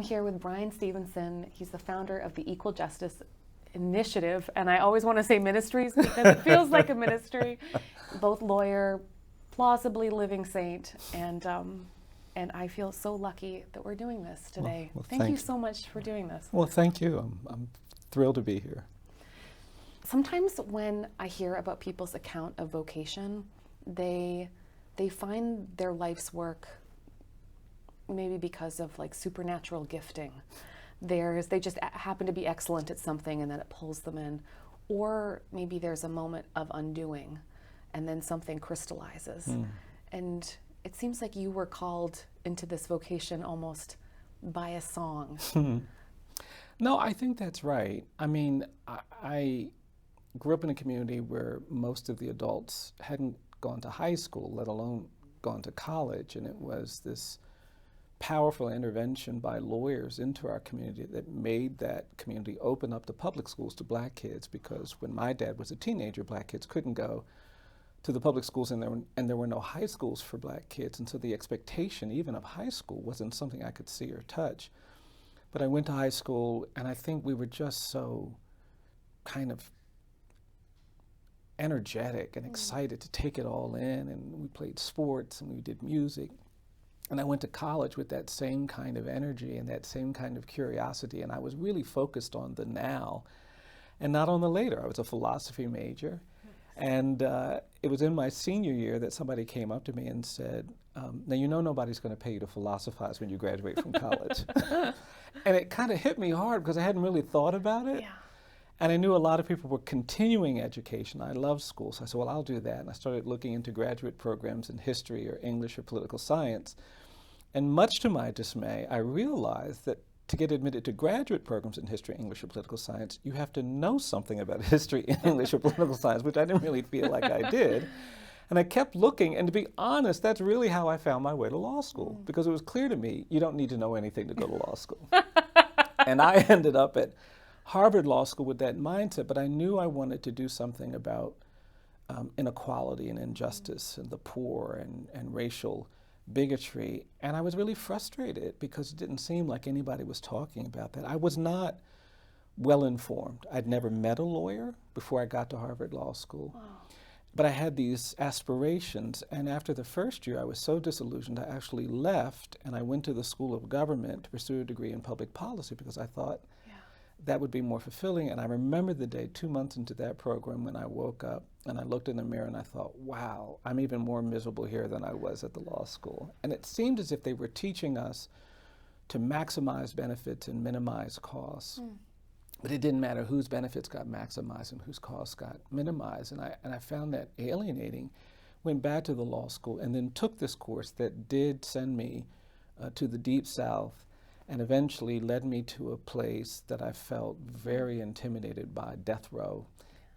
I'm here with Bryan Stevenson. He's the founder of the Equal Justice Initiative, and I always want to say ministries because it feels like a ministry. Both lawyer, plausibly living saint, and I feel so lucky that we're doing this today. Well, thank you so much for doing this. Well, thank you. I'm thrilled to be here. Sometimes when I hear about people's account of vocation, they find their life's work maybe because of like supernatural gifting. They just happen to be excellent at something and then it pulls them in. Or maybe there's a moment of undoing and then something crystallizes. And it seems like you were called into this vocation almost by a song. No, I think that's right. I mean, I grew up in a community where most of the adults hadn't gone to high school, let alone gone to college, and it was this powerful intervention by lawyers into our community that made that community open up the public schools to black kids, because when my dad was a teenager, black kids couldn't go to the public schools, and there were no high schools for black kids, and so the expectation even of high school wasn't something I could see or touch. But I went to high school, and I think we were just so kind of energetic and excited to take it all in, and we played sports and we did music. And I went to college with that same kind of energy and that same kind of curiosity, and I was really focused on the now and not on the later. I was a philosophy major, and it was in my senior year that somebody came up to me and said, now you know nobody's going to pay you to philosophize when you graduate from college. And it kind of hit me hard because I hadn't really thought about it. Yeah. And I knew a lot of people were continuing education. I loved school, so I said, well, I'll do that. And I started looking into graduate programs in history or English or political science. And much to my dismay, I realized that to get admitted to graduate programs in history, English, or political science, you have to know something about history, English, or political science, which I didn't really feel like I did. And I kept looking, and to be honest, that's really how I found my way to law school, because it was clear to me, you don't need to know anything to go to law school. And I ended up at Harvard Law School with that mindset, but I knew I wanted to do something about inequality and injustice and the poor and racial bigotry. And I was really frustrated because it didn't seem like anybody was talking about that. I was not well informed. I'd never met a lawyer before I got to Harvard Law School. Wow. But I had these aspirations, and after the first year I was so disillusioned I actually left and I went to the School of Government to pursue a degree in public policy because I thought that would be more fulfilling. And I remember the day 2 months into that program when I woke up and I looked in the mirror and I thought, wow, I'm even more miserable here than I was at the law school. And it seemed as if they were teaching us to maximize benefits and minimize costs. But it didn't matter whose benefits got maximized and whose costs got minimized. And I found that alienating. Went back to the law school and then took this course that did send me to the Deep South, and eventually led me to a place that I felt very intimidated by, death row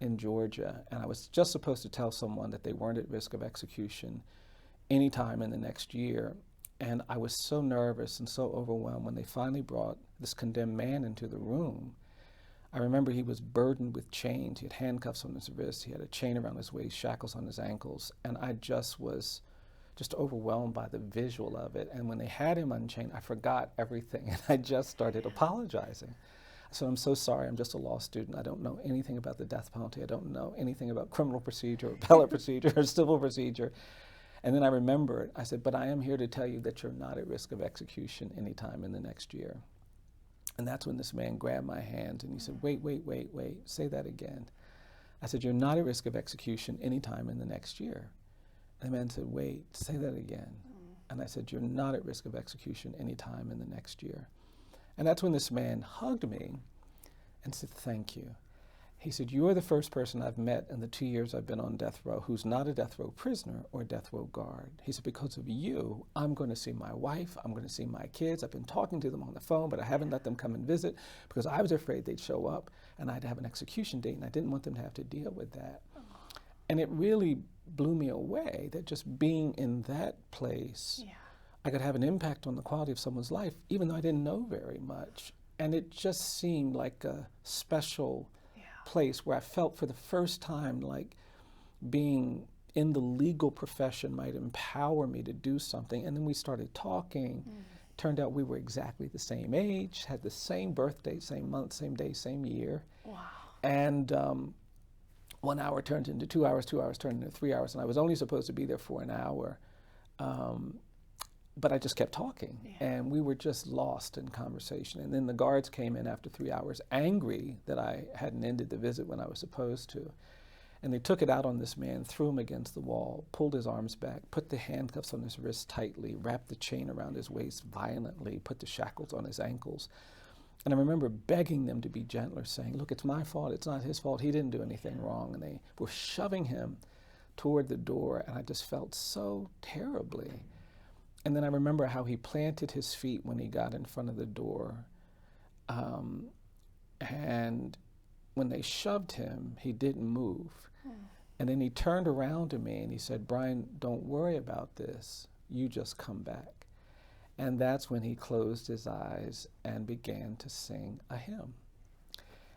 in Georgia. And I was just supposed to tell someone that they weren't at risk of execution anytime in the next year. And I was so nervous and so overwhelmed when they finally brought this condemned man into the room. I remember he was burdened with chains. He had handcuffs on his wrists. He had a chain around his waist, shackles on his ankles. And I just was overwhelmed by the visual of it. And when they had him unchained, I forgot everything. And I just started apologizing. So I'm so sorry. I'm just a law student. I don't know anything about the death penalty. I don't know anything about criminal procedure, or appellate procedure, or civil procedure. And then I remembered, I said, but I am here to tell you that you're not at risk of execution anytime in the next year. And that's when this man grabbed my hand and he said, wait, say that again. I said, you're not at risk of execution anytime in the next year. And the man said, wait, say that again. And I said, you're not at risk of execution anytime in the next year. And that's when this man hugged me and said, thank you. He said, you're the first person I've met in the 2 years I've been on death row who's not a death row prisoner or a death row guard. He said, because of you, I'm going to see my wife, I'm going to see my kids. I've been talking to them on the phone, but I haven't let them come and visit because I was afraid they'd show up and I'd have an execution date, and I didn't want them to have to deal with that. And it really blew me away that just being in that place, I could have an impact on the quality of someone's life, even though I didn't know very much. And it just seemed like a special place where I felt for the first time like being in the legal profession might empower me to do something. And then we started talking, Turned out we were exactly the same age, had the same birthday, same month, same day, same year. Wow. And 1 hour turned into 2 hours, 2 hours turned into 3 hours, and I was only supposed to be there for an hour. But I just kept talking, and we were just lost in conversation. And then the guards came in after 3 hours, angry that I hadn't ended the visit when I was supposed to. And they took it out on this man, threw him against the wall, pulled his arms back, put the handcuffs on his wrists tightly, wrapped the chain around his waist violently, put the shackles on his ankles. And I remember begging them to be gentler, saying, look, it's my fault, it's not his fault, he didn't do anything wrong. And they were shoving him toward the door, and I just felt so terribly. And then I remember how he planted his feet when he got in front of the door. And when they shoved him, he didn't move. And then he turned around to me and he said, Bryan, don't worry about this. You just come back. And that's when he closed his eyes and began to sing a hymn.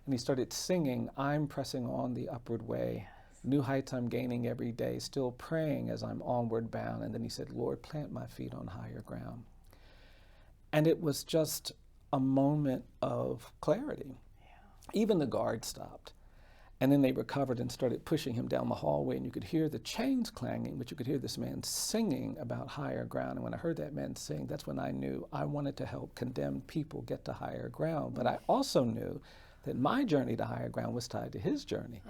And he started singing, I'm pressing on the upward way. New heights I'm gaining every day, still praying as I'm onward bound. And then he said, Lord, plant my feet on higher ground. And it was just a moment of clarity. Even the guard stopped. And then they recovered and started pushing him down the hallway, and you could hear the chains clanging, but you could hear this man singing about higher ground. And when I heard that man sing, that's when I knew I wanted to help condemned people get to higher ground. But I also knew that my journey to higher ground was tied to his journey.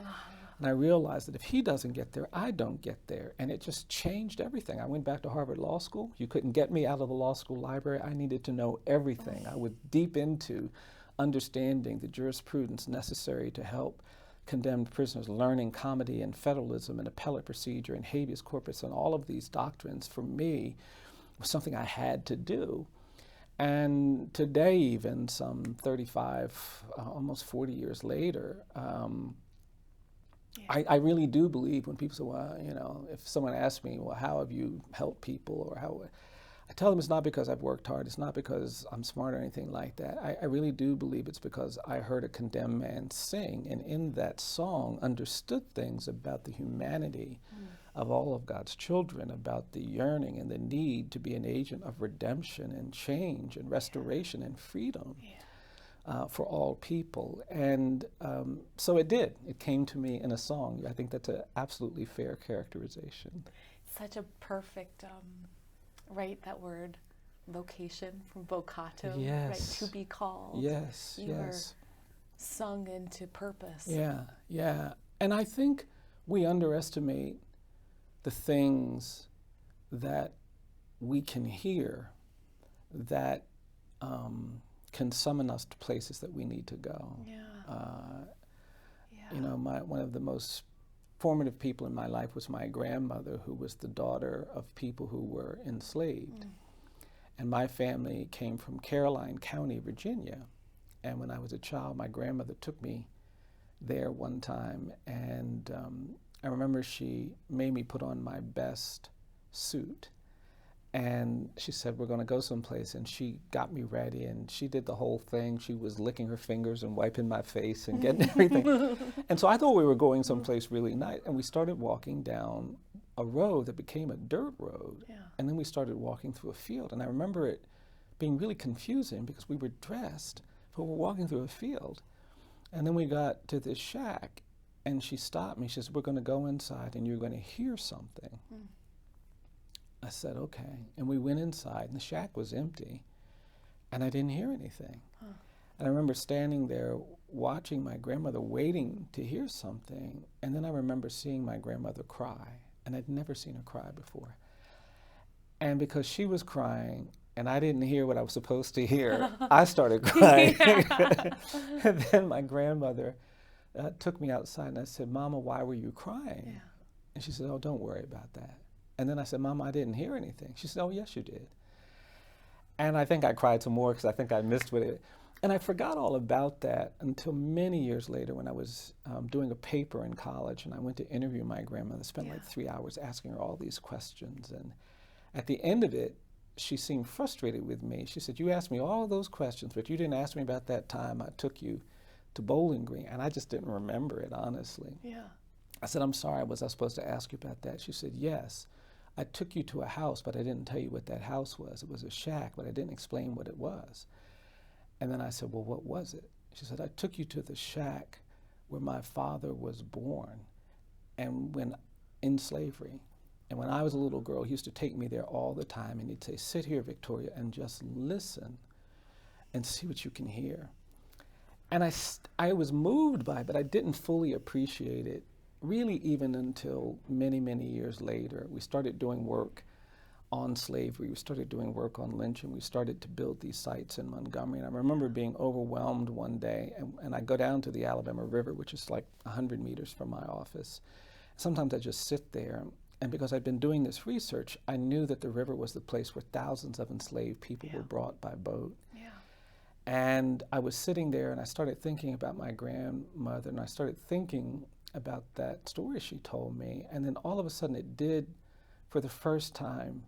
And I realized that if he doesn't get there, I don't get there. And it just changed everything. I went back to Harvard Law School. You couldn't get me out of the law school library. I needed to know everything. I was deep into understanding the jurisprudence necessary to help condemned prisoners, learning comedy and federalism and appellate procedure and habeas corpus, and all of these doctrines for me was something I had to do. And today, even some 35, almost 40 years later, I really do believe when people say, well, you know, if someone asks me, well, how have you helped people, or how, I tell them it's not because I've worked hard, it's not because I'm smart or anything like that. I really do believe it's because I heard a condemned man sing, and in that song understood things about the humanity of all of God's children, about the yearning and the need to be an agent of redemption and change and restoration and freedom for all people. And so it did. It came to me in a song. I think that's an absolutely fair characterization. Such a perfect... right, that word, vocation, from vocato, yes. right, to be called. Yes, you yes. are sung into purpose. Yeah, yeah. And I think we underestimate the things that we can hear that can summon us to places that we need to go. You know, one of the most formative people in my life was my grandmother, who was the daughter of people who were enslaved. And my family came from Caroline County, Virginia. And when I was a child, my grandmother took me there one time, and I remember she made me put on my best suit. And she said, we're going to go someplace, and she got me ready, and she did the whole thing. She was licking her fingers and wiping my face and getting everything. And so I thought we were going someplace really nice, and we started walking down a road that became a dirt road. And then we started walking through a field, and I remember it being really confusing because we were dressed, but we're walking through a field. And then we got to this shack, and she stopped me. She said, we're going to go inside, and you're going to hear something. I said, okay. And we went inside, and the shack was empty, and I didn't hear anything. And I remember standing there watching my grandmother, waiting to hear something, and then I remember seeing my grandmother cry, and I'd never seen her cry before. And because she was crying, and I didn't hear what I was supposed to hear, I started crying. And then my grandmother took me outside, and I said, Mama, why were you crying? And she said, oh, don't worry about that. And then I said, Mama, I didn't hear anything. She said, oh, yes, you did. And I think I cried some more because I think I missed with it. And I forgot all about that until many years later when I was doing a paper in college, and I went to interview my grandmother, spent like 3 hours asking her all these questions. And at the end of it, she seemed frustrated with me. She said, you asked me all of those questions, but you didn't ask me about that time I took you to Bowling Green. And I just didn't remember it, honestly. I said, I'm sorry, was I supposed to ask you about that? She said, yes. I took you to a house, but I didn't tell you what that house was. It was a shack, but I didn't explain what it was. And then I said, well, what was it? She said, I took you to the shack where my father was born and when in slavery. And when I was a little girl, he used to take me there all the time, and he'd say, sit here, Victoria, and just listen and see what you can hear. And I was moved by it, but I didn't fully appreciate it, really even until many, many years later. We started doing work on slavery. We started doing work on lynching. We started to build these sites in Montgomery. And I remember being overwhelmed one day, and I go down to the Alabama River, which is like 100 meters from my office. Sometimes I just sit there, and because I'd been doing this research, I knew that the river was the place where thousands of enslaved people were brought by boat. Yeah. And I was sitting there, and I started thinking about my grandmother, and I started thinking about that story she told me. And then all of a sudden it did, for the first time,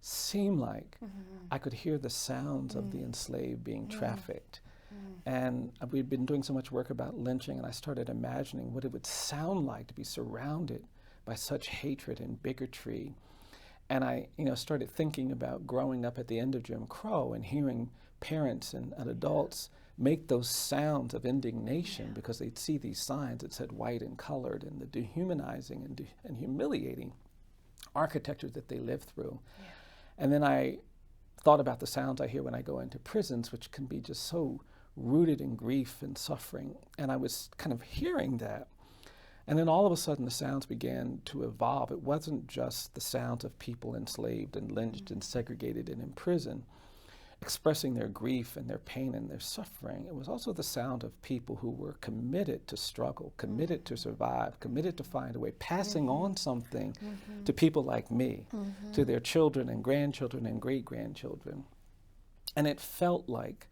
seem like I could hear the sounds of the enslaved being trafficked. And we'd been doing so much work about lynching, and I started imagining what it would sound like to be surrounded by such hatred and bigotry. And I, started thinking about growing up at the end of Jim Crow and hearing parents and adults make those sounds of indignation because they'd see these signs that said white and colored, and the dehumanizing and humiliating architecture that they lived through. Yeah. And then I thought about the sounds I hear when I go into prisons, which can be just so rooted in grief and suffering. And I was kind of hearing that. And then all of a sudden the sounds began to evolve. It wasn't just the sounds of people enslaved and lynched and segregated and in prison, expressing their grief and their pain and their suffering. It was also the sound of people who were committed to struggle, committed to survive, committed to find a way, passing on something to people like me, to their children and grandchildren and great-grandchildren. And it felt like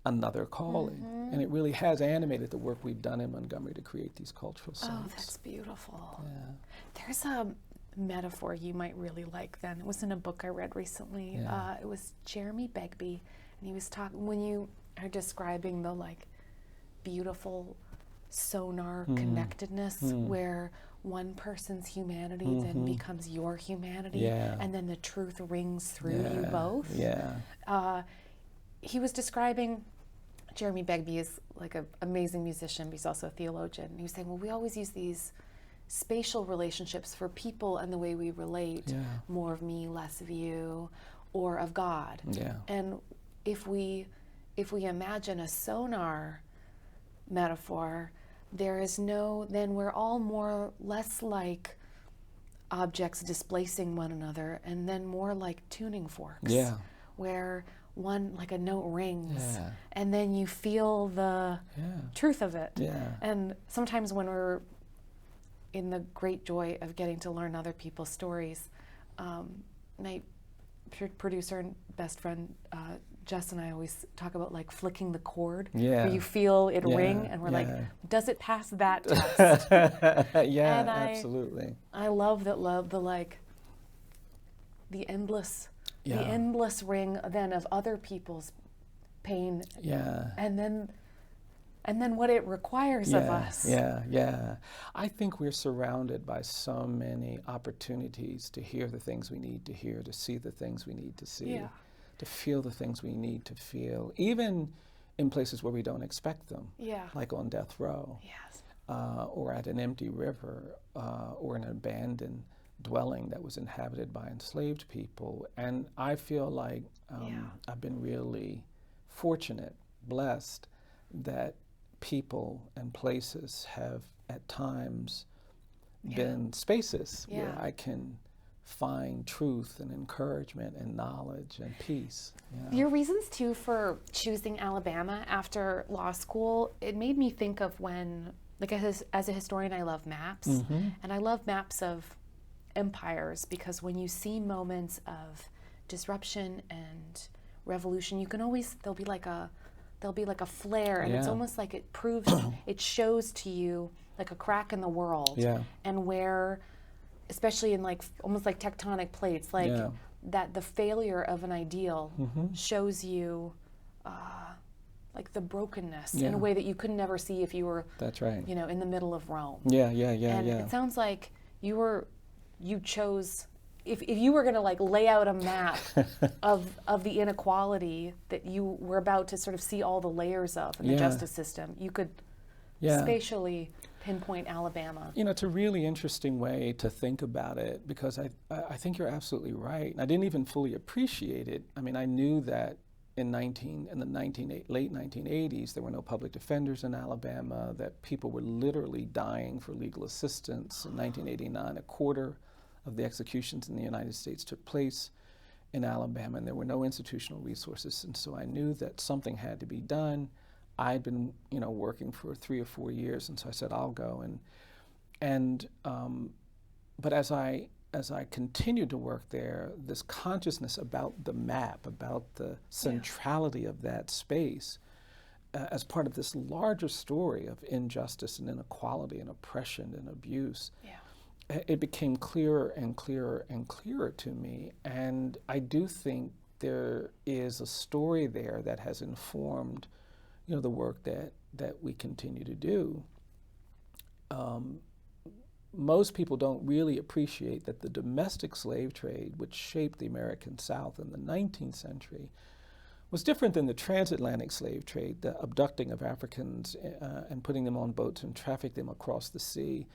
another calling. And it really has animated the work we've done in Montgomery to create these cultural sites. Oh, that's beautiful. Yeah. There's a metaphor you might really like then. It was in a book I read recently. Yeah. It was Jeremy Begbie, and he was talking, when you are describing the beautiful sonar connectedness where one person's humanity then becomes your humanity, and then the truth rings through you both. He was describing, Jeremy Begbie is like an amazing musician, but he's also a theologian. And he was saying, well, we always use these spatial relationships for people and the way we relate, more of me, less of you, or of God. And if we imagine a sonar metaphor, there is then we're all less like objects displacing one another, and then more like tuning forks, where one, like a note rings, and then you feel the truth of it. And sometimes when we're in the great joy of getting to learn other people's stories, my producer and best friend Jess and I always talk about flicking the cord, where you feel it ring, and we're like, does it pass that test? And absolutely. I love that the endless ring then of other people's pain, and then what it requires of us. I think we're surrounded by so many opportunities to hear the things we need to hear, to see the things we need to see, to feel the things we need to feel, even in places where we don't expect them, like on death row, or at an empty river, or an abandoned dwelling that was inhabited by enslaved people. And I feel like I've been really fortunate, blessed, that people and places have at times been spaces where I can find truth and encouragement and knowledge and peace. Your reasons too for choosing Alabama after law school, it made me think of when, as a historian, I love maps, and I love maps of empires, because when you see moments of disruption and revolution, you can always, there'll be like a flare, and it's almost like it proves, it shows to you like a crack in the world, and where, especially in almost like tectonic plates, that the failure of an ideal shows you like the brokenness in a way that you could never see if you were, in the middle of Rome. And it sounds like you chose if you were going to like lay out a map of the inequality that you were about to sort of see all the layers of in the justice system, you could spatially pinpoint Alabama. You know, it's a really interesting way to think about it, because I think you're absolutely right. And I didn't even fully appreciate it. I mean, I knew that in the late 1980s, there were no public defenders in Alabama, that people were literally dying for legal assistance. In 1989, a quarter of the executions in the United States took place in Alabama, and there were no institutional resources. And so I knew that something had to be done. I'd been, you know, working for 3 or 4 years, and so I said, I'll go. But as I continued to work there, this consciousness about the map, about the centrality of that space, as part of this larger story of injustice and inequality and oppression and abuse, it became clearer and clearer and clearer to me. And I do think there is a story there that has informed, you know, the work that we continue to do. Most people don't really appreciate that the domestic slave trade, which shaped the American South in the 19th century, was different than the transatlantic slave trade, the abducting of Africans and putting them on boats and trafficking them across the sea.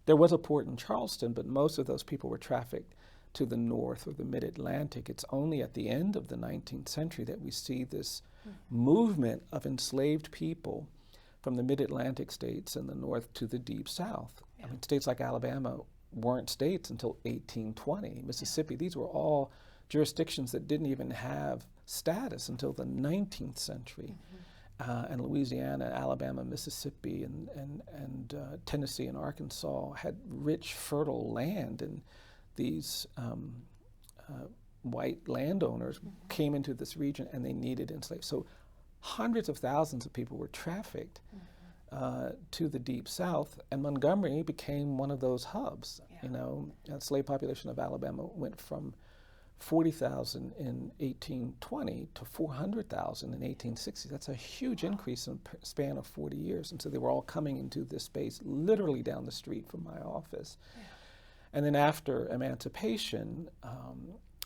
There was a port in Charleston, but most of those people were trafficked to the north or the mid-Atlantic. It's only at the end of the 19th century that we see this movement of enslaved people from the mid-Atlantic states in the north to the deep south. I mean, states like Alabama weren't states until 1820. Mississippi, these were all jurisdictions that didn't even have status until the 19th century. And Louisiana, Alabama, Mississippi, and Tennessee and Arkansas had rich, fertile land, and these white landowners came into this region and they needed enslaved. So hundreds of thousands of people were trafficked to the deep south, and Montgomery became one of those hubs. You know, the slave population of Alabama went from 40,000 in 1820 to 400,000 in 1860. That's a huge increase in a span of 40 years. And so they were all coming into this space literally down the street from my office. And then after emancipation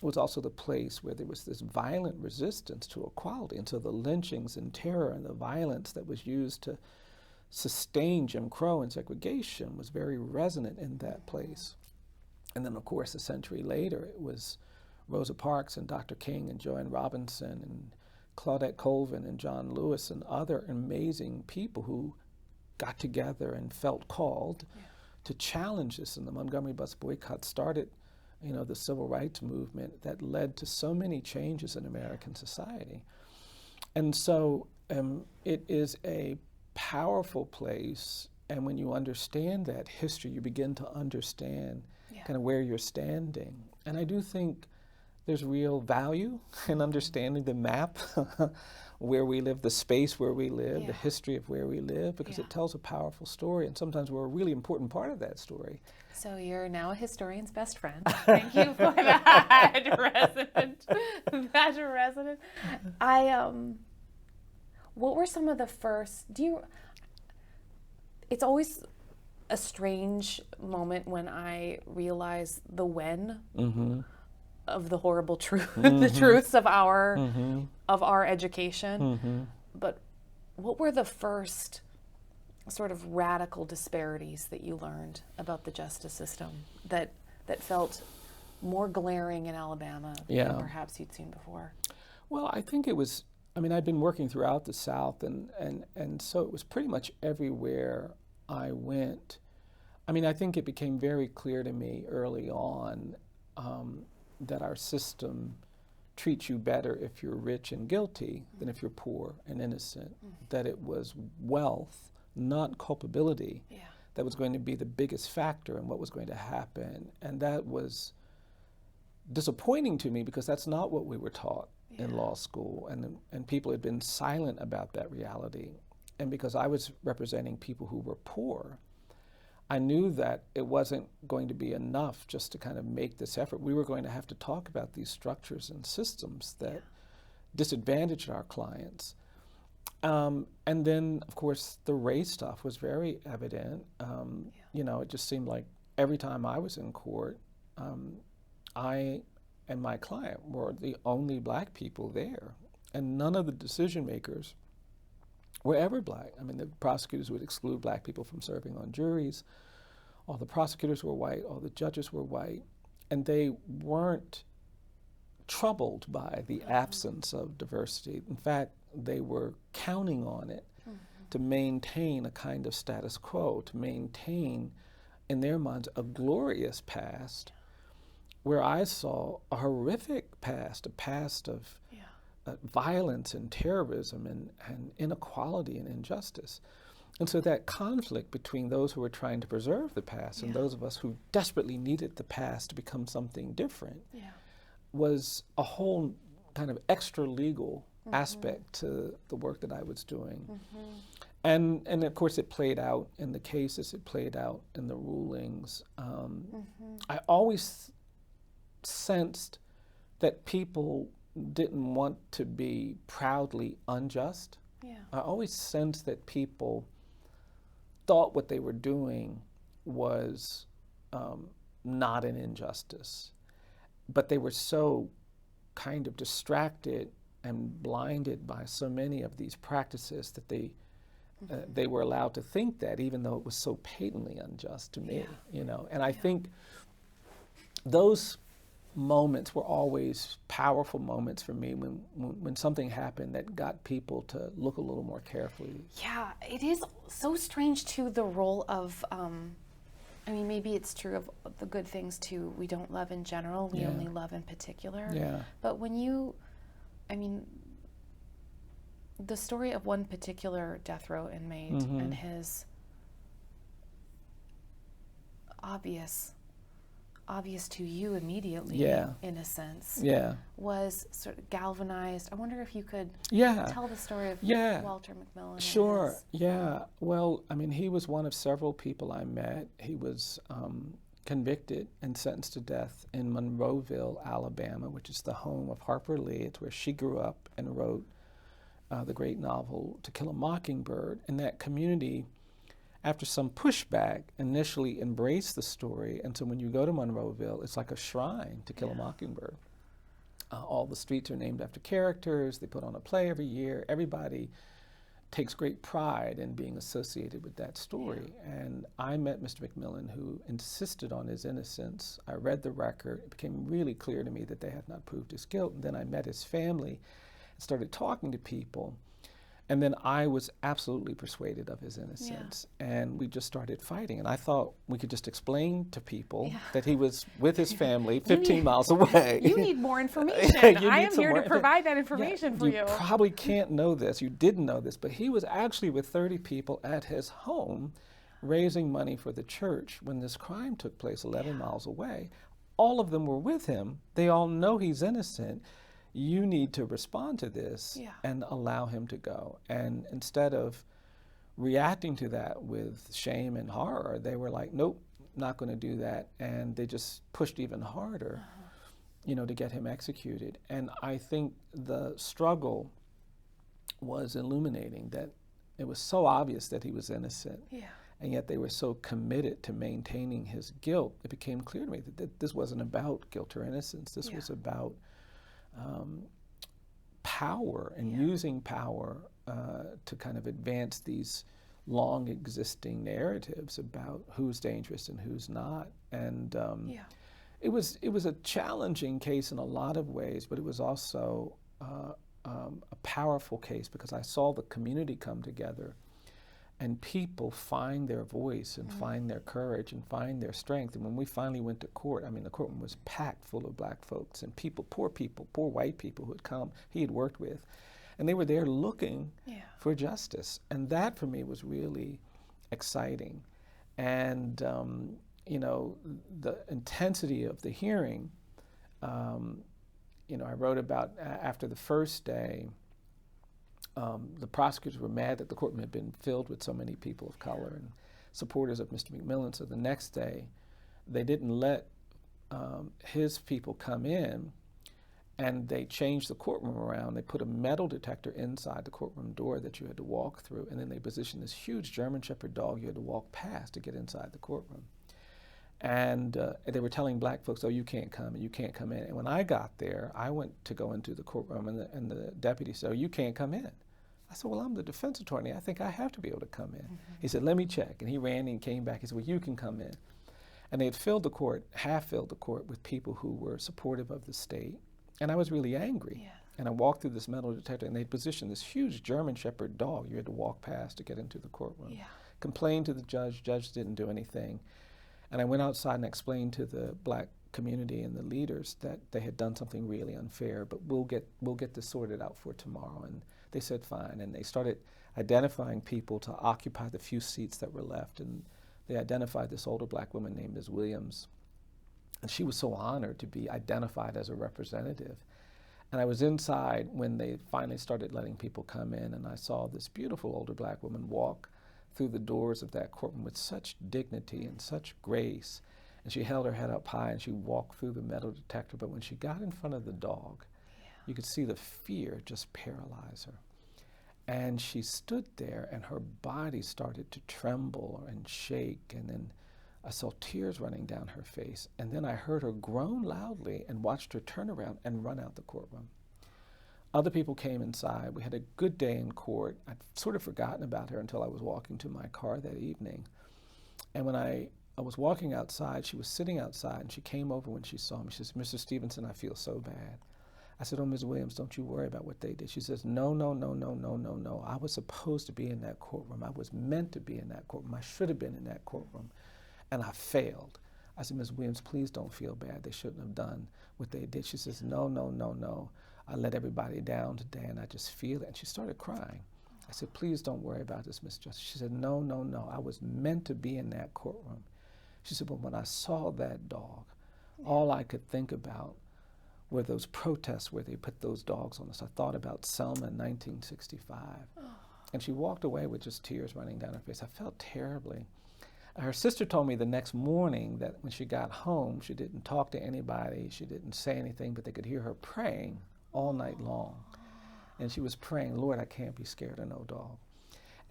was also the place where there was this violent resistance to equality. And so the lynchings and terror and the violence that was used to sustain Jim Crow and segregation was very resonant in that place. And then, of course, a century later, it was Rosa Parks and Dr. King and Joanne Robinson and Claudette Colvin and John Lewis and other amazing people who got together and felt called to challenge this. And the Montgomery bus boycott started, you know, the civil rights movement that led to so many changes in American society. And so it is a powerful place, and when you understand that history, you begin to understand kind of where you're standing. And I do think there's real value in understanding the map where we live, the space where we live, the history of where we live, because it tells a powerful story, and sometimes we're a really important part of that story. So you're now a historian's best friend. Thank you for that, resident. That resident. What were some of the first, it's always a strange moment when I realize the when of the horrible truth, the truths of our education. But what were the first sort of radical disparities that you learned about the justice system that felt more glaring in Alabama than perhaps you'd seen before? Well, I think it was, I mean, I'd been working throughout the South, and so it was pretty much everywhere I went. I mean, I think it became very clear to me early on that our system treats you better if you're rich and guilty than if you're poor and innocent, that it was wealth, not culpability, that was going to be the biggest factor in what was going to happen. And that was disappointing to me, because that's not what we were taught in law school, and people had been silent about that reality. And because I was representing people who were poor, I knew that it wasn't going to be enough just to kind of make this effort. We were going to have to talk about these structures and systems that disadvantaged our clients. And then, of course, the race stuff was very evident. You know, it just seemed like every time I was in court, I and my client were the only black people there, and none of the decision makers were ever black. I mean, the prosecutors would exclude black people from serving on juries. All the prosecutors were white, all the judges were white, and they weren't troubled by the absence of diversity. In fact, they were counting on it to maintain a kind of status quo, to maintain, in their minds, a glorious past, where I saw a horrific past, a past of violence and terrorism and inequality and injustice. And so that conflict between those who were trying to preserve the past and those of us who desperately needed the past to become something different was a whole kind of extra legal aspect to the work that I was doing. And of course it played out in the cases, it played out in the rulings. I always sensed that people didn't want to be proudly unjust. I always sensed that people thought what they were doing was not an injustice, but they were so kind of distracted and blinded by so many of these practices that they were allowed to think that, even though it was so patently unjust to me, you know. And I think those moments were always powerful moments for me when something happened that got people to look a little more carefully. Yeah, it is so strange too, the role of, I mean, maybe it's true of the good things too. We don't love in general, we only love in particular. But when you, I mean, the story of one particular death row inmate and his obvious to you immediately, in a sense, was sort of galvanized. I wonder if you could tell the story of Walter McMillan. Sure, Well, I mean, he was one of several people I met. He was convicted and sentenced to death in Monroeville, Alabama, which is the home of Harper Lee. It's where she grew up and wrote the great novel To Kill a Mockingbird. And that community, after some pushback, initially embraced the story. And so when you go to Monroeville, it's like a shrine to Kill a Mockingbird. All the streets are named after characters. They put on a play every year. Everybody takes great pride in being associated with that story. And I met Mr. McMillan, who insisted on his innocence. I read the record. It became really clear to me that they had not proved his guilt. And then I met his family and started talking to people. And then I was absolutely persuaded of his innocence. And we just started fighting. And I thought we could just explain to people that he was with his family 15 miles away. You need more information. I am here to provide that information for you. You probably can't know this. You didn't know this. But he was actually with 30 people at his home raising money for the church when this crime took place 11 miles away. All of them were with him. They all know he's innocent. You need to respond to this and allow him to go. And instead of reacting to that with shame and horror, they were like, nope, not going to do that. And they just pushed even harder, you know, to get him executed. And I think the struggle was illuminating, that it was so obvious that he was innocent. And yet they were so committed to maintaining his guilt. It became clear to me that this wasn't about guilt or innocence. This was about power and using power to kind of advance these long existing narratives about who's dangerous and who's not. And it was a challenging case in a lot of ways, but it was also a powerful case because I saw the community come together and people find their voice and find their courage and find their strength. And when we finally went to court, I mean, the courtroom was packed full of black folks and people, poor white people who had come, he had worked with. And they were there looking for justice. And that for me was really exciting. And, you know, the intensity of the hearing, you know, I wrote about after the first day, the prosecutors were mad that the courtroom had been filled with so many people of color and supporters of Mr. McMillan. So the next day, they didn't let his people come in, and they changed the courtroom around. They put a metal detector inside the courtroom door that you had to walk through, and then they positioned this huge German Shepherd dog you had to walk past to get inside the courtroom. And they were telling black folks, oh, you can't come and you can't come in. And when I got there, I went to go into the courtroom, and the deputy said, oh, you can't come in. I said, well, I'm the defense attorney. I think I have to be able to come in. He said, let me check. And he ran and came back. He said, well, you can come in. And they had filled the court, half filled the court, with people who were supportive of the state. And I was really angry. Yeah. And I walked through this metal detector, and they positioned this huge German Shepherd dog you had to walk past to get into the courtroom. Yeah. Complained to the judge didn't do anything. And I went outside and explained to the black community and the leaders that they had done something really unfair, but we'll get this sorted out for tomorrow. And they said fine. And they started identifying people to occupy the few seats that were left. And they identified this older black woman named Ms. Williams. And she was so honored to be identified as a representative. And I was inside when they finally started letting people come in, and I saw this beautiful older black woman walk through the doors of that courtroom with such dignity and such grace. And she held her head up high and she walked through the metal detector. But when she got in front of the dog, you could see the fear just paralyze her. And she stood there and her body started to tremble and shake. And then I saw tears running down her face. And then I heard her groan loudly and watched her turn around and run out the courtroom. Other people came inside. We had a good day in court. I'd sort of forgotten about her until I was walking to my car that evening. And when I was walking outside, she was sitting outside, and she came over when she saw me. She says, Mr. Stevenson, I feel so bad. I said, oh, Ms. Williams, don't you worry about what they did. She says, no. I was supposed to be in that courtroom. I was meant to be in that courtroom. I should have been in that courtroom, and I failed. I said, Ms. Williams, please don't feel bad. They shouldn't have done what they did. She says, no. I let everybody down today, and I just feel it. And she started crying. I said, please don't worry about this, Ms. Justice. She said, no. I was meant to be in that courtroom. She said, but when I saw that dog, all I could think about were those protests where they put those dogs on us. I thought about Selma in 1965. And she walked away with just tears running down her face. I felt terribly. Her sister told me the next morning that when she got home, she didn't talk to anybody, she didn't say anything, but they could hear her praying all night long. And she was praying, Lord, I can't be scared of no dog.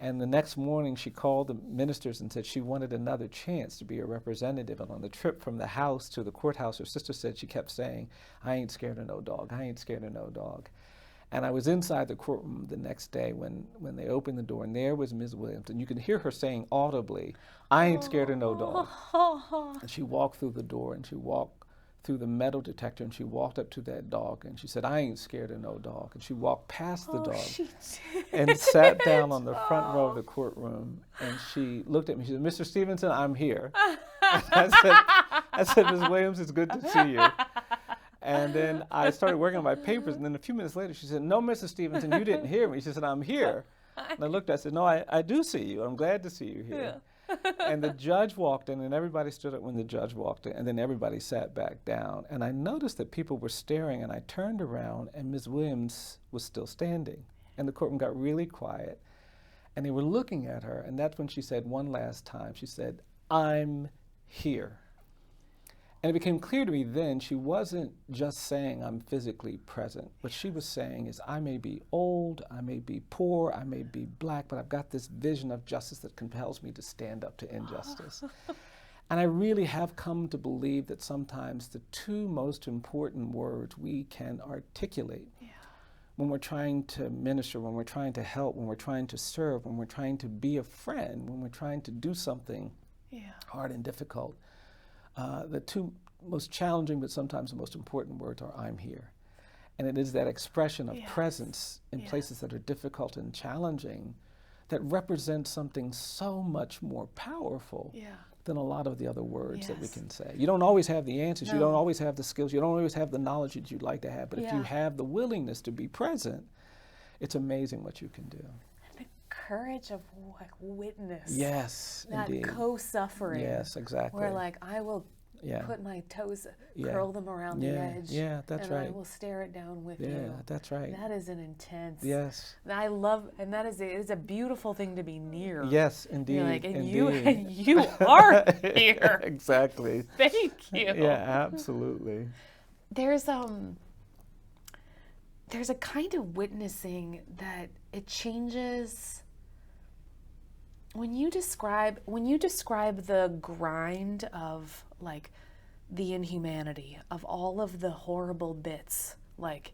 And the next morning she called the ministers and said she wanted another chance to be a representative. And on the trip from the house to the courthouse, her sister said she kept saying, I ain't scared of no dog, I ain't scared of no dog. And I was inside the courtroom the next day when they opened the door, and there was Ms. Williams. And you could hear her saying audibly, I ain't scared of no dog. And she walked through the door, and she walked through the metal detector, and she walked up to that dog, and she said, I ain't scared of no dog. And she walked past the dog and sat down on the front row of the courtroom, and she looked at me. She said, Mr. Stevenson, I'm here. I said, Ms. Williams, it's good to see you. And then I started working on my papers, and then a few minutes later she said, no, Mr. Stevenson, you didn't hear me. She said, I'm here. And I looked, I said, no, I do see you. I'm glad to see you here. And the judge walked in, and everybody stood up when the judge walked in, and then everybody sat back down. And I noticed that people were staring, and I turned around, and Ms. Williams was still standing. And the courtroom got really quiet, and they were looking at her, and that's when she said one last time, she said, I'm here. And it became clear to me then she wasn't just saying I'm physically present. What she was saying is I may be old, I may be poor, I may be black, but I've got this vision of justice that compels me to stand up to injustice. And I really have come to believe that sometimes the two most important words we can articulate when we're trying to minister, when we're trying to help, when we're trying to serve, when we're trying to be a friend, when we're trying to do something hard and difficult, the two most challenging but sometimes the most important words are I'm here. And it is that expression of presence in places that are difficult and challenging that represents something so much more powerful than a lot of the other words that we can say. You don't always have the answers, you don't always have the skills, you don't always have the knowledge that you'd like to have, but if you have the willingness to be present, it's amazing what you can do. The courage of like witness. Yes, that indeed. Co-suffering. Yes, exactly. Where like I will put my toes, curl them around the edge. Yeah, that's and right. I will stare it down with you. Yeah, that's right. That is an intense. Yes. I love, and that is it is a beautiful thing to be near. Yes, indeed. You're like, and indeed. you are here. Exactly. Thank you. Yeah, absolutely. There's a kind of witnessing that it changes when you describe the grind of like the inhumanity of all of the horrible bits, like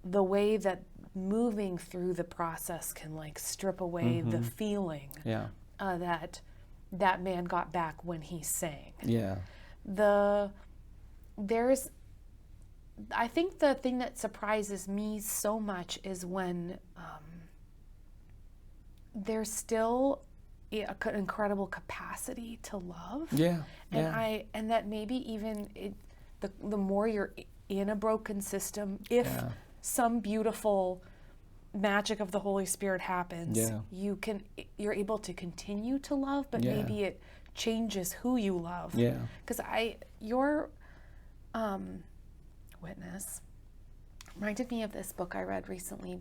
the way that moving through the process can like strip away the feeling Yeah. that man got back when he sang. Yeah. I think the thing that surprises me so much is when there's still an incredible capacity to love. Yeah. And that maybe even the more you're in a broken system, if some beautiful magic of the Holy Spirit happens, you're able to continue to love, but maybe it changes who you love. Yeah. Because your witness reminded me of this book I read recently.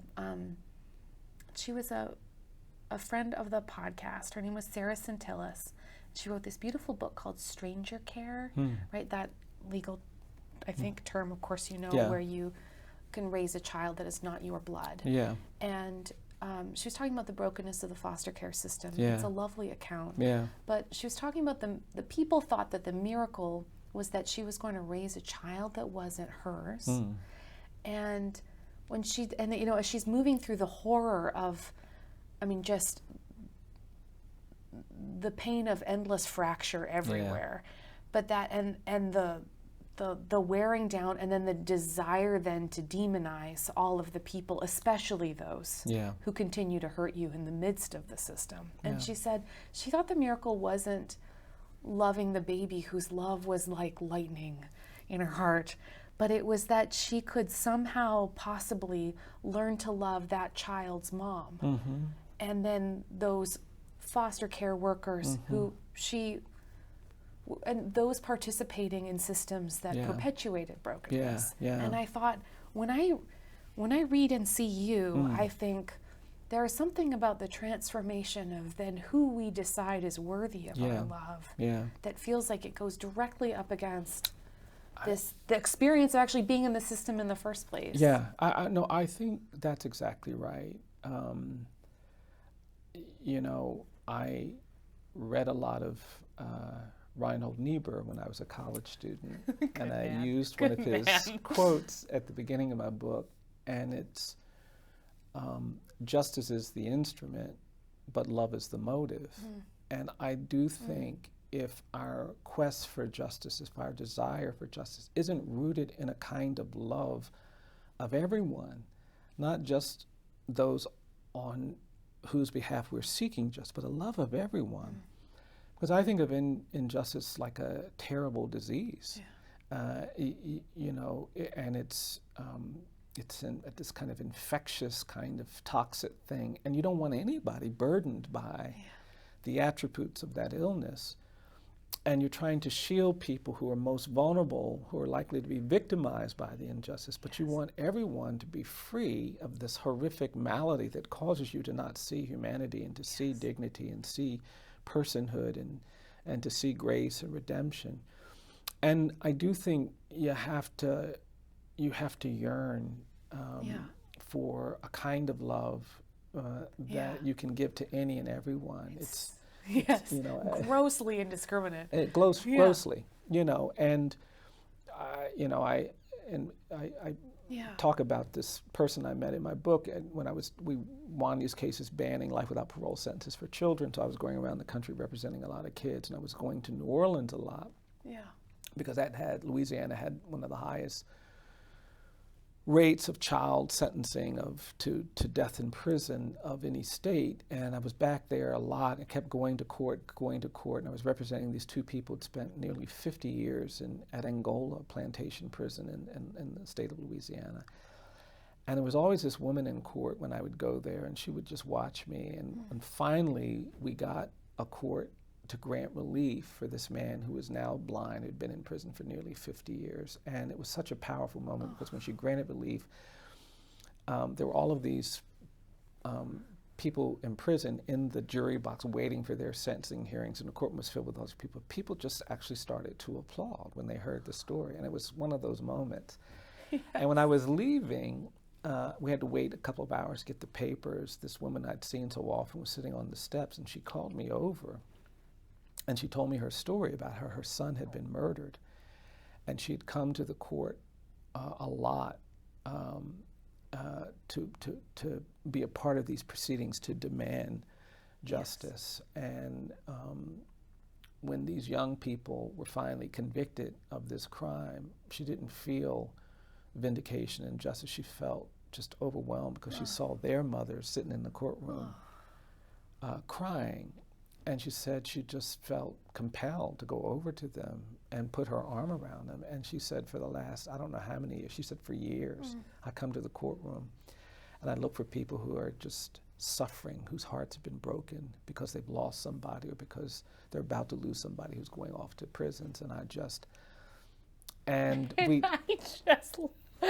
She was a friend of the podcast. Her name was Sarah Centillas. She wrote this beautiful book called Stranger Care, right? That legal, I think, term, of course, where you can raise a child that is not your blood. Yeah. And she was talking about the brokenness of the foster care system. Yeah. It's a lovely account. Yeah. But she was talking about the people thought that the miracle was that she was going to raise a child that wasn't hers. And when as she's moving through the horror of, just the pain of endless fracture everywhere, but that and the wearing down, and then the desire then to demonize all of the people, especially those who continue to hurt you in the midst of the system. And she said she thought the miracle wasn't loving the baby whose love was like lightning in her heart, but it was that she could somehow possibly learn to love that child's mom. And then those foster care workers and those participating in systems that perpetuated brokenness. And I thought, when I read and see you, I think there is something about the transformation of then who we decide is worthy of our love that feels like it goes directly up against the experience of actually being in the system in the first place. Yeah, I think that's exactly right. I read a lot of Reinhold Niebuhr when I was a college student, and I used one of his quotes at the beginning of my book, and it's, justice is the instrument, but love is the motive. And I do think if our quest for justice, if our desire for justice isn't rooted in a kind of love of everyone, not just those on whose behalf we're seeking justice, but a love of everyone. Because I think of injustice like a terrible disease, and it's this kind of infectious, kind of toxic thing, and you don't want anybody burdened by the attributes of that illness. And you're trying to shield people who are most vulnerable, who are likely to be victimized by the injustice, but you want everyone to be free of this horrific malady that causes you to not see humanity and to see dignity and see personhood and to see grace and redemption. And I do think you have to yearn for a kind of love that you can give to any and everyone. It's grossly indiscriminate. Grossly, and I talk about this person I met in my book, and we won these cases banning life without parole sentences for children, so I was going around the country representing a lot of kids, and I was going to New Orleans a lot, because Louisiana had one of the highest rates of child sentencing to death in prison of any state. And I was back there a lot and kept going to court, and I was representing these two people who'd spent nearly 50 years at Angola plantation prison in the state of Louisiana. And there was always this woman in court when I would go there, and she would just watch me. And finally, we got a court to grant relief for this man who is now blind, who'd been in prison for nearly 50 years. And it was such a powerful moment because when she granted relief, there were all of these people in prison in the jury box waiting for their sentencing hearings, and the courtroom was filled with those people. People just actually started to applaud when they heard the story, and it was one of those moments. And when I was leaving, we had to wait a couple of hours to get the papers. This woman I'd seen so often was sitting on the steps, and she called me over, and she told me her story about how her son had been murdered, and she had come to the court a lot to be a part of these proceedings to demand justice. And when these young people were finally convicted of this crime, she didn't feel vindication and justice. She felt just overwhelmed because she saw their mother sitting in the courtroom crying. And she said she just felt compelled to go over to them and put her arm around them. And she said for the last, I don't know how many years, she said for years, I come to the courtroom and I look for people who are just suffering, whose hearts have been broken because they've lost somebody or because they're about to lose somebody who's going off to prisons. And we,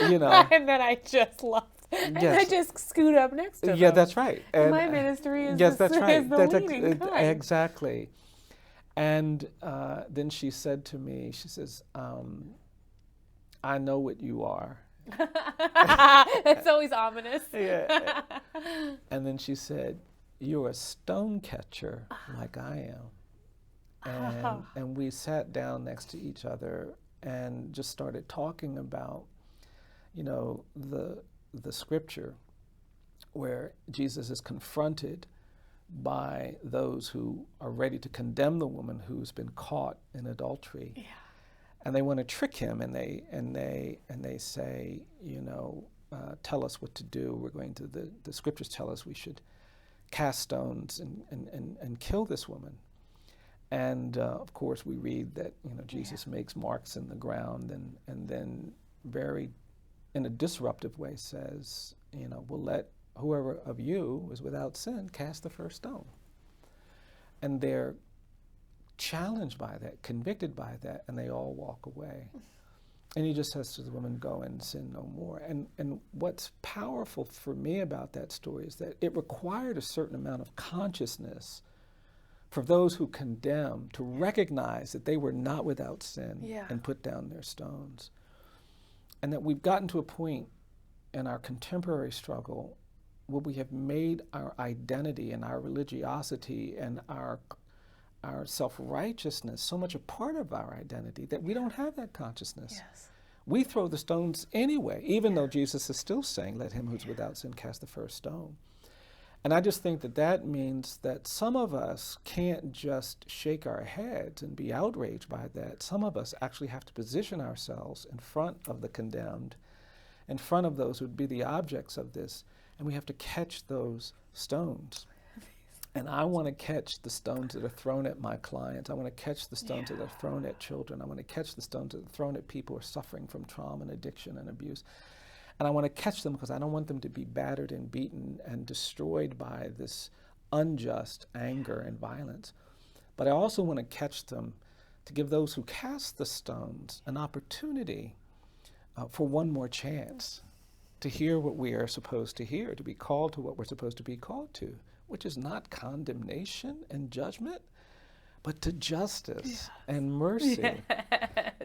you know. And then I just left. And Yes. I just scoot up next to them. Yeah, that's right. And my ministry is yes, the, that's right. is the That's leading kind. Exactly. And then she said to me, she says, I know what you are. It's always ominous. Yeah. And then she said, you're a stone catcher like I am. And we sat down next to each other and just started talking about, you know, the scripture where Jesus is confronted by those who are ready to condemn the woman who's been caught in adultery. Yeah. And they want to trick him, and they say, you know, tell us what to do. We're going to, the scriptures tell us we should cast stones and kill this woman. And of course we read that, you know, Jesus makes marks in the ground and then very, in a disruptive way says, you know, we'll let whoever of you is without sin cast the first stone. And they're challenged by that, convicted by that, and they all walk away. And he just says to the woman, go and sin no more. And what's powerful for me about that story is that it required a certain amount of consciousness for those who condemn to recognize that they were not without sin and put down their stones. And that we've gotten to a point in our contemporary struggle where we have made our identity and our religiosity and our self-righteousness so much a part of our identity that we don't have that consciousness. Yes. We throw the stones anyway, even though Jesus is still saying, let him who's without sin cast the first stone. And I just think that that means that some of us can't just shake our heads and be outraged by that. Some of us actually have to position ourselves in front of the condemned, in front of those who would be the objects of this, and we have to catch those stones. And I want to catch the stones that are thrown at my clients. I want to catch the stones that are thrown at children. I want to catch the stones that are thrown at people who are suffering from trauma and addiction and abuse. And I want to catch them because I don't want them to be battered and beaten and destroyed by this unjust anger and violence. But I also want to catch them to give those who cast the stones an opportunity for one more chance to hear what we are supposed to hear, to be called to what we're supposed to be called to, which is not condemnation and judgment, but to justice and mercy. Yes.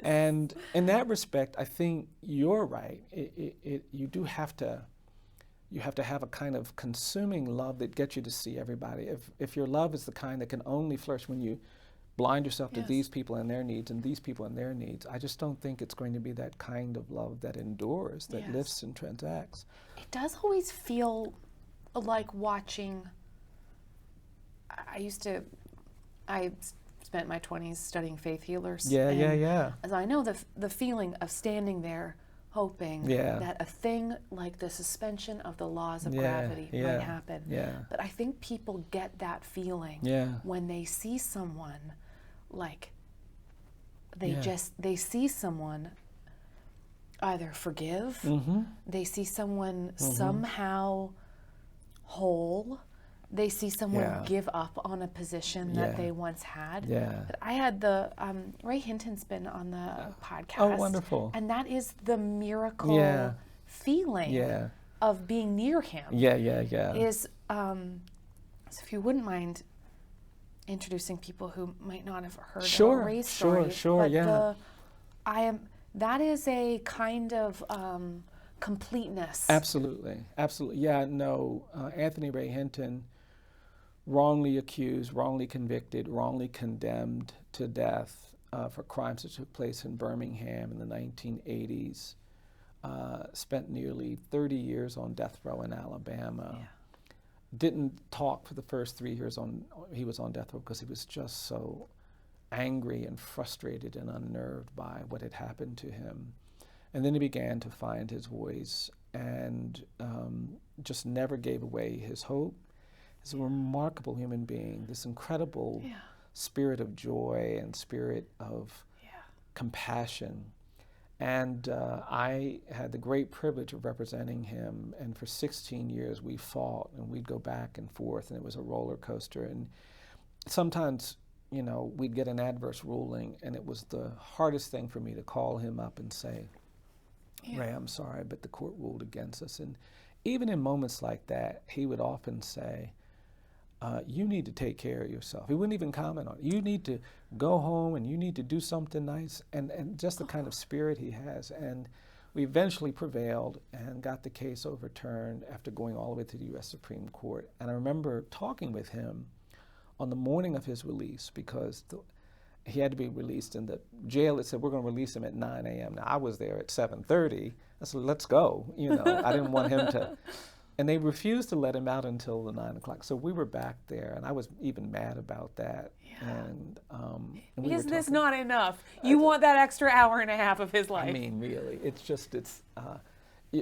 And in that respect, I think you're right. You do have to, you have to have a kind of consuming love that gets you to see everybody. If your love is the kind that can only flourish when you blind yourself to these people and their needs and these people and their needs, I just don't think it's going to be that kind of love that endures, that lifts and transacts. It does always feel like watching. I spent my 20s studying faith healers. Yeah. So I know the feeling of standing there hoping that a thing like the suspension of the laws of gravity might happen. Yeah. But I think people get that feeling when they see someone like they see someone either forgive, they see someone somehow whole, they see someone give up on a position that they once had. But I had Ray Hinton's been on the podcast. Oh, wonderful. And that is the miracle feeling of being near him. Is, so if you wouldn't mind introducing people who might not have heard about Ray's story. Sure, but that is a kind of completeness. Absolutely, absolutely. Yeah, no, Anthony Ray Hinton, wrongly accused, wrongly convicted, wrongly condemned to death for crimes that took place in Birmingham in the 1980s, spent nearly 30 years on death row in Alabama. Yeah. Didn't talk for the first 3 years he was on death row because he was just so angry and frustrated and unnerved by what had happened to him. And then he began to find his voice and just never gave away his hope. He's a remarkable human being, this incredible spirit of joy and spirit of compassion. And I had the great privilege of representing him, and for 16 years we fought, and we'd go back and forth, and it was a roller coaster. And sometimes, you know, we'd get an adverse ruling, and it was the hardest thing for me to call him up and say, Ray, I'm sorry, but the court ruled against us. And even in moments like that, he would often say, you need to take care of yourself. He wouldn't even comment on it. You need to go home and you need to do something nice, and just the kind of spirit he has. And we eventually prevailed and got the case overturned after going all the way to the U.S. Supreme Court. And I remember talking with him on the morning of his release, because he had to be released in the jail. It said, we're going to release him at 9 a.m. Now, I was there at 7:30. I said, let's go. You know, I didn't want him to. And they refused to let him out until the 9 o'clock. So we were back there, and I was even mad about that. And is this not enough? You want that extra hour and a half of his life? I mean, really,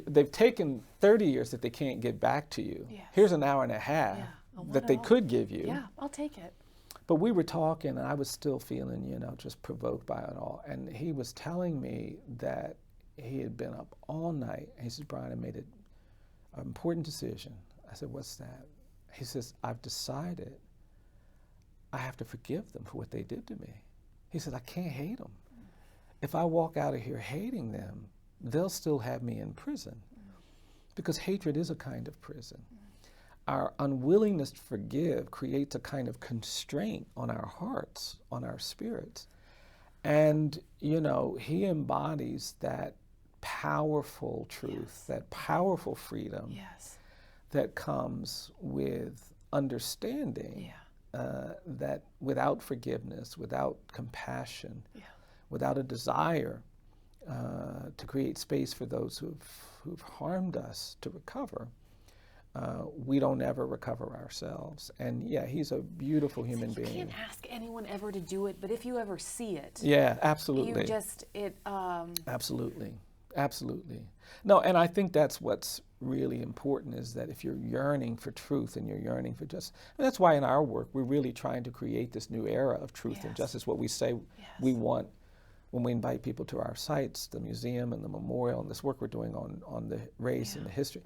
they've taken 30 years that they can't get back to you. Yes. Here's an hour and a half that they could give you. Yeah, I'll take it. But we were talking, and I was still feeling, you know, just provoked by it all. And he was telling me that he had been up all night. He says, Bryan, I made an important decision. I said, what's that? He says, I've decided I have to forgive them for what they did to me. He said, I can't hate them. If I walk out of here hating them, they'll still have me in prison. Because hatred is a kind of prison. Our unwillingness to forgive creates a kind of constraint on our hearts, on our spirits. And, you know, he embodies that powerful truth, that powerful freedom that comes with understanding that without forgiveness, without compassion, without a desire to create space for those who've harmed us to recover, we don't ever recover ourselves. And yeah, he's a beautiful human being. You can't ask anyone ever to do it, but if you ever see it, absolutely. You just Absolutely, absolutely. No, and I think that's what's really important, is that if you're yearning for truth and you're yearning for justice, and that's why in our work we're really trying to create this new era of truth and justice. What we say we want when we invite people to our sites, the museum and the memorial, and this work we're doing on the race and the history.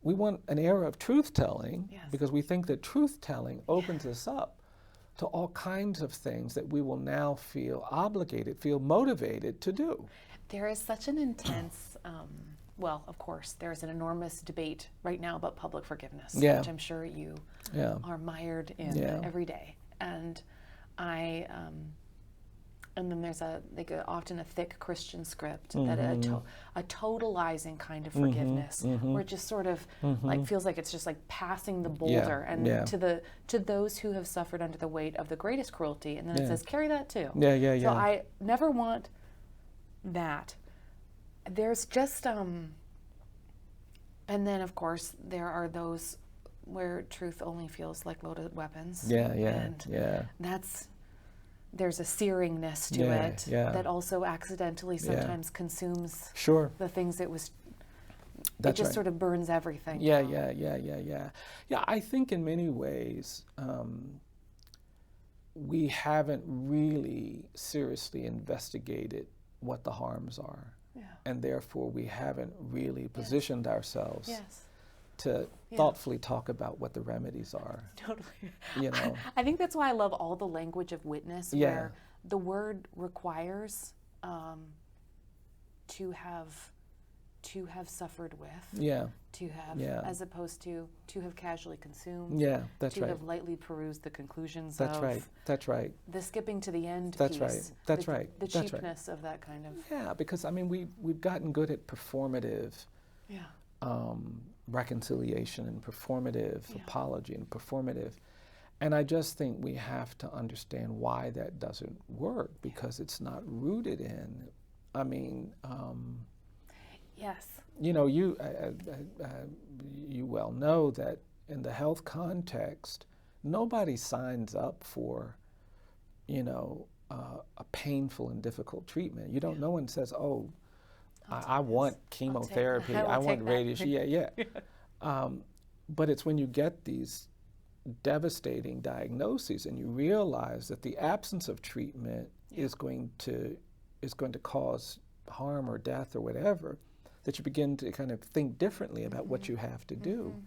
We want an era of truth-telling because we think that truth-telling opens us up to all kinds of things that we will now feel obligated, feel motivated to do. There is such an intense, well, of course, there's an enormous debate right now about public forgiveness, which I'm sure you are mired in every day. And and then there's often a thick Christian script that a totalizing kind of forgiveness, where it just sort of like feels like it's just like passing the boulder and to those who have suffered under the weight of the greatest cruelty, and then it says carry that too. So I never want that. There's just and then of course there are those where truth only feels like loaded weapons. And there's a searingness to it that also accidentally sometimes consumes the things it was. It just sort of burns everything. Yeah, I think in many ways we haven't really seriously investigated what the harms are. And therefore we haven't really positioned ourselves to thoughtfully talk about what the remedies are. Totally. You know, I think that's why I love all the language of witness, where the word requires to have suffered with, to have, as opposed to have casually consumed, to have lightly perused the conclusions of. That's right. The skipping to the end That's piece. That's right. The cheapness of that kind of. Yeah, because I mean we've gotten good at performative Yeah. reconciliation and performative apology and performative. And I just think we have to understand why that doesn't work, because it's not rooted in, I mean, Yes. you know, you well know that in the health context, nobody signs up for, you know, a painful and difficult treatment. You don't. No one says, "Oh, I want chemotherapy. I want radiation." Yeah. But it's when you get these devastating diagnoses and you realize that the absence of treatment is going to cause harm or death or whatever, that you begin to kind of think differently about what you have to do.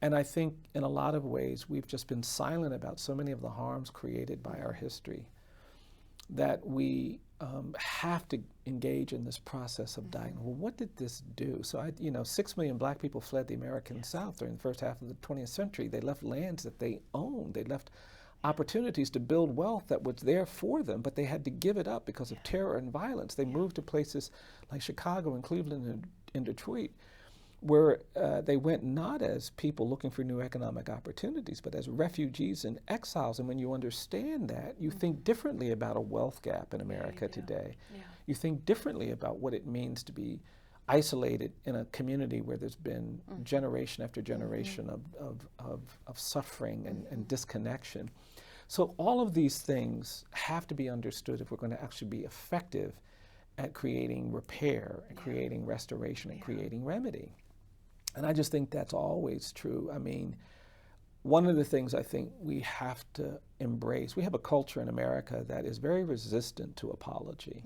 And I think in a lot of ways we've just been silent about so many of the harms created by our history that we have to engage in this process of diagnosing. Well, what did this do? So 6 million black people fled the American South during the first half of the 20th century. They left lands that they owned. They left opportunities to build wealth that was there for them, but they had to give it up because of terror and violence. They moved to places like Chicago and Cleveland and Detroit, where they went not as people looking for new economic opportunities, but as refugees and exiles. And when you understand that, you think differently about a wealth gap in America today. You think differently about what it means to be isolated in a community where there's been generation after generation of suffering and disconnection. So all of these things have to be understood if we're going to actually be effective at creating repair and creating restoration and creating remedy. And I just think that's always true. I mean, one of the things I think we have to embrace, we have a culture in America that is very resistant to apology.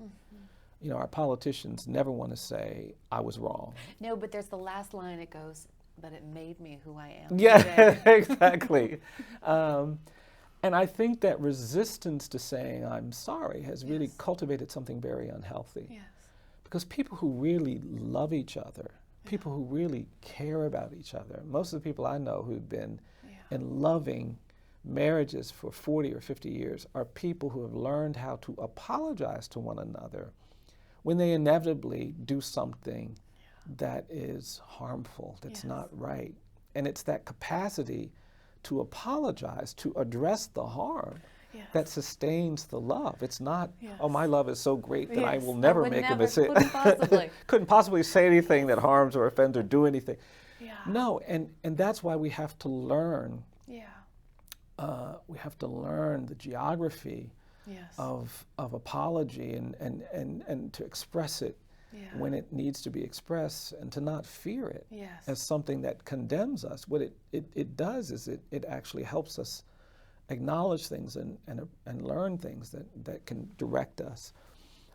You know, our politicians never want to say, I was wrong. No, but there's the last line, it goes, but it made me who I am Yeah, today. exactly. And I think that resistance to saying I'm sorry has really cultivated something very unhealthy. Yes. Because people who really love each other, people who really care about each other, most of the people I know who've been in loving marriages for 40 or 50 years are people who have learned how to apologize to one another when they inevitably do something that is harmful, that's not right. And it's that capacity to apologize, to address the harm, that sustains the love. It's not, oh, my love is so great that I will never make a mistake. Couldn't possibly say anything that harms or offends or do anything. No, and that's why we have to learn. We have to learn the geography of apology and to express it when it needs to be expressed, and to not fear it as something that condemns us. What it does is it actually helps us acknowledge things and learn things that can direct us.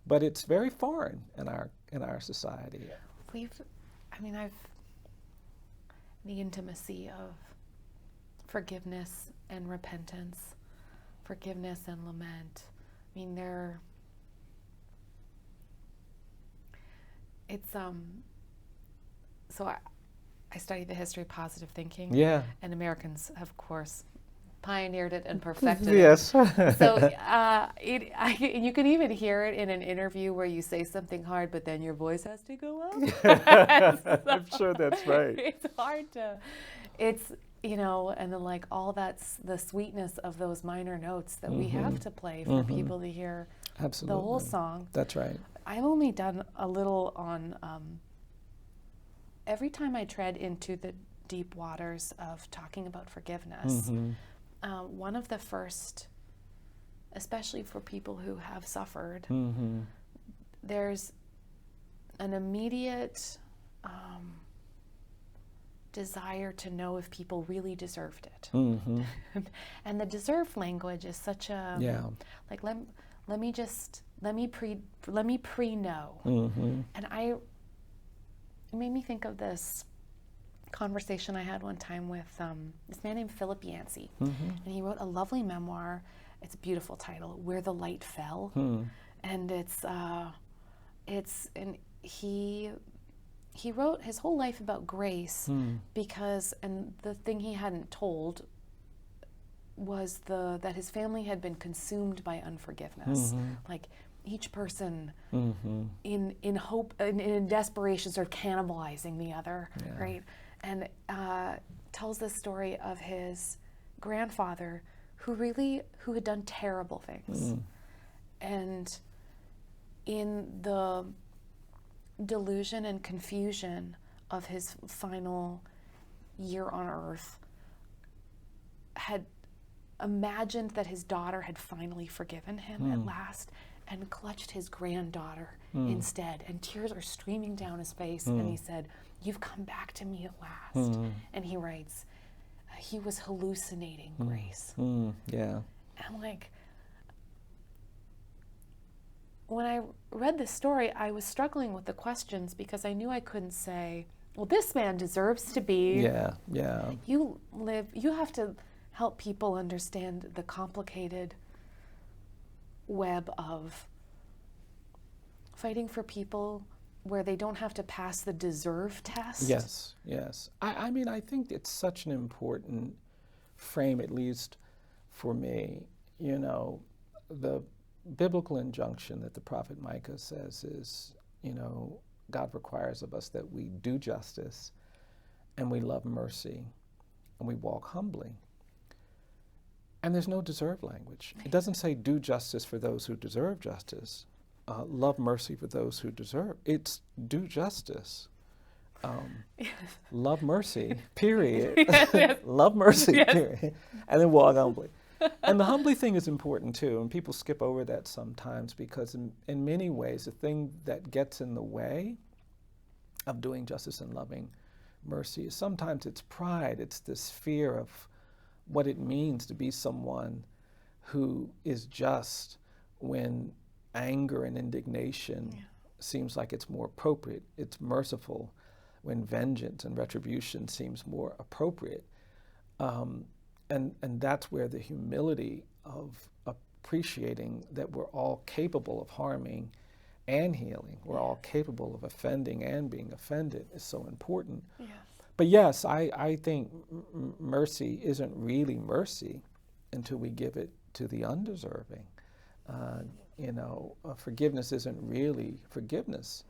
But it's very foreign in our society. The intimacy of forgiveness and repentance, forgiveness and lament. I mean, so I studied the history of positive thinking. And Americans, of course, pioneered it and perfected it. So you can even hear it in an interview where you say something hard, but then your voice has to go up. I'm sure that's right. It's hard to, and then like all that's the sweetness of those minor notes that we have to play for people to hear the whole song. That's right. I've only done a little on, every time I tread into the deep waters of talking about forgiveness, one of the first, especially for people who have suffered, there's an immediate desire to know if people really deserved it. And the deserve language is such a, like, let me pre-know. And it made me think of this conversation I had one time with this man named Philip Yancey. And he wrote a lovely memoir. It's a beautiful title, Where the Light Fell. And and he wrote his whole life about grace because, and the thing he hadn't told was that his family had been consumed by unforgiveness. Like, each person in hope, in desperation, sort of cannibalizing the other, right? And tells the story of his grandfather who had done terrible things. And in the delusion and confusion of his final year on Earth, had imagined that his daughter had finally forgiven him at last, and clutched his granddaughter instead. And tears are streaming down his face, and he said, "You've come back to me at last." And he writes, he was hallucinating grace. Yeah. And like, when I read this story, I was struggling with the questions because I knew I couldn't say, well, this man deserves to be. Yeah, yeah. You have to help people understand the complicated web of fighting for people where they don't have to pass the deserve test. Yes, yes. I mean, I think it's such an important frame, at least for me. You know, the biblical injunction that the prophet Micah says is, you know, God requires of us that we do justice and we love mercy and we walk humbly. And there's no deserve language. It doesn't say do justice for those who deserve justice. Love mercy for those who deserve. It's do justice. Love mercy, period. Love mercy, period. And then walk humbly. And the humbly thing is important too, and people skip over that sometimes because in many ways the thing that gets in the way of doing justice and loving mercy is sometimes it's pride. It's this fear of what it means to be someone who is just when anger and indignation seems like it's more appropriate. It's merciful when vengeance and retribution seems more appropriate. And that's where the humility of appreciating that we're all capable of harming and healing, we're all capable of offending and being offended is so important. Yes. But yes, I think mercy isn't really mercy until we give it to the undeserving. Forgiveness isn't really forgiveness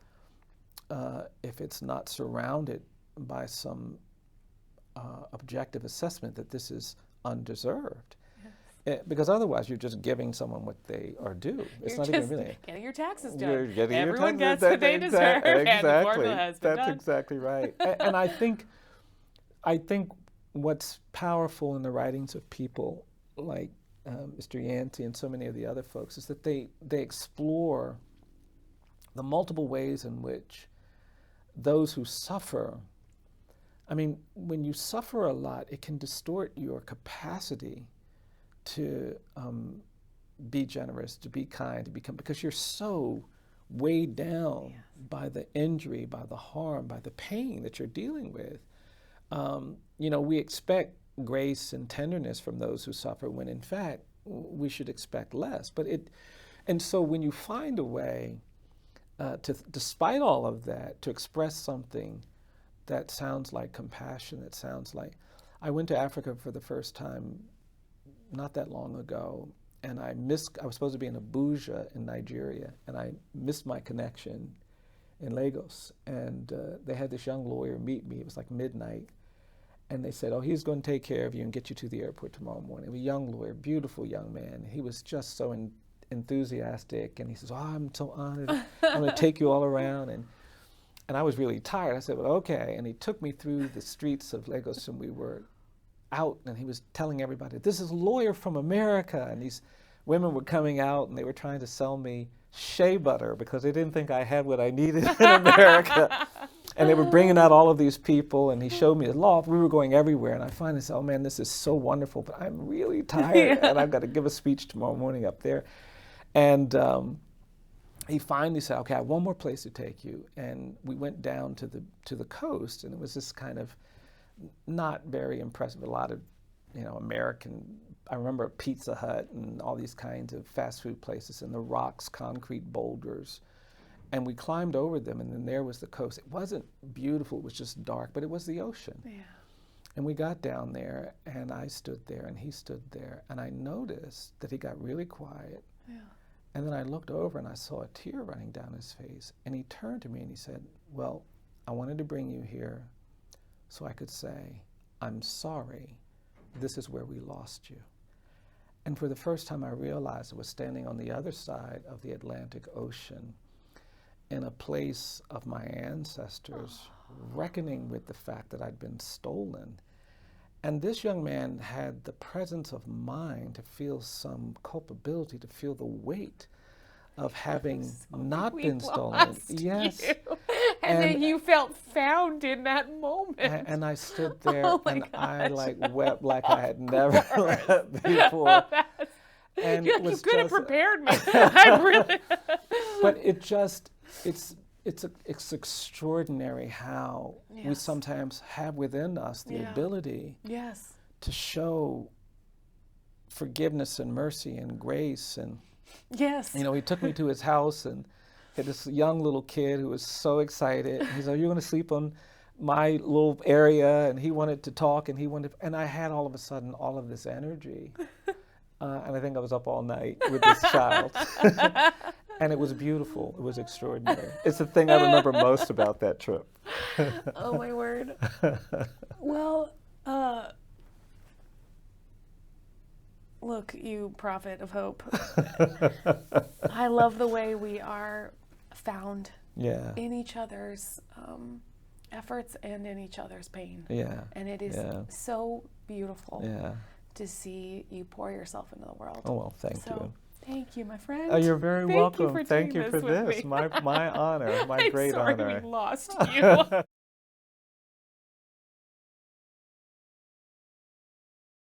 if it's not surrounded by some objective assessment that this is undeserved. Because otherwise you're just giving someone what they are due. It's not even really getting your taxes done. Everyone gets what they deserve. Exactly. And the formula has been That's done. exactly right. And I think what's powerful in the writings of people like Mr. Yancey and so many of the other folks is that they explore the multiple ways in which those who suffer, I mean, when you suffer a lot, it can distort your capacity to be generous, to be kind, to become, because you're so weighed down by the injury, by the harm, by the pain that you're dealing with. We expect grace and tenderness from those who suffer when in fact we should expect less. And so when you find a way despite all of that, to express something that sounds like compassion, that sounds like, I went to Africa for the first time not that long ago, and I was supposed to be in Abuja in Nigeria, and I missed my connection in Lagos. And they had this young lawyer meet me. It was like midnight. And they said, oh, he's going to take care of you and get you to the airport tomorrow morning. A young lawyer, beautiful young man. He was just so enthusiastic. And he says, oh, I'm so honored. I'm going to take you all around. And I was really tired. I said, well, okay. And he took me through the streets of Lagos, and we were out, and he was telling everybody, this is a lawyer from America. And these women were coming out, and they were trying to sell me shea butter because they didn't think I had what I needed in America. And they were bringing out all of these people, and he showed me the loft. We were going everywhere, and I finally said, oh man, this is so wonderful, but I'm really tired, and I've got to give a speech tomorrow morning up there. And he finally said, okay, I have one more place to take you. And we went down to the coast, and it was this kind of not very impressive, a lot of, American, I remember Pizza Hut and all these kinds of fast food places, and the rocks, concrete boulders. And we climbed over them, and then there was the coast. It wasn't beautiful, it was just dark, but it was the ocean. Yeah. And we got down there, and I stood there, and he stood there, and I noticed that he got really quiet. Yeah. And then I looked over and I saw a tear running down his face. And he turned to me and he said, well, I wanted to bring you here so I could say, I'm sorry, this is where we lost you. And for the first time I realized I was standing on the other side of the Atlantic Ocean in a place of my ancestors, reckoning with the fact that I'd been stolen. And this young man had the presence of mind to feel some culpability, to feel the weight of having not been stolen. Yes. And then you felt found in that moment. And I stood there and I gosh. wept like I had never wept before. And it was you could have just, prepared me. I really. but it's extraordinary how we Yes. sometimes have within us the ability Yes. to show forgiveness and mercy and grace. And Yes. he took me to his house and had this young little kid who was so excited. He said, "You're going to sleep on my little area," and he wanted to talk, and I had all of a sudden all of this energy, and I think I was up all night with this child, and it was beautiful. It was extraordinary. It's the thing I remember most about that trip. Oh my word. Well, look, you prophet of hope. I love the way we are found in each other's efforts and in each other's pain. Yeah. And it is so beautiful to see you pour yourself into the world. Oh, well, thank you. Thank you, my friend. Oh, you're very welcome. You for thank doing you for with this. me. My honor, my great I'm sorry honor. we lost you.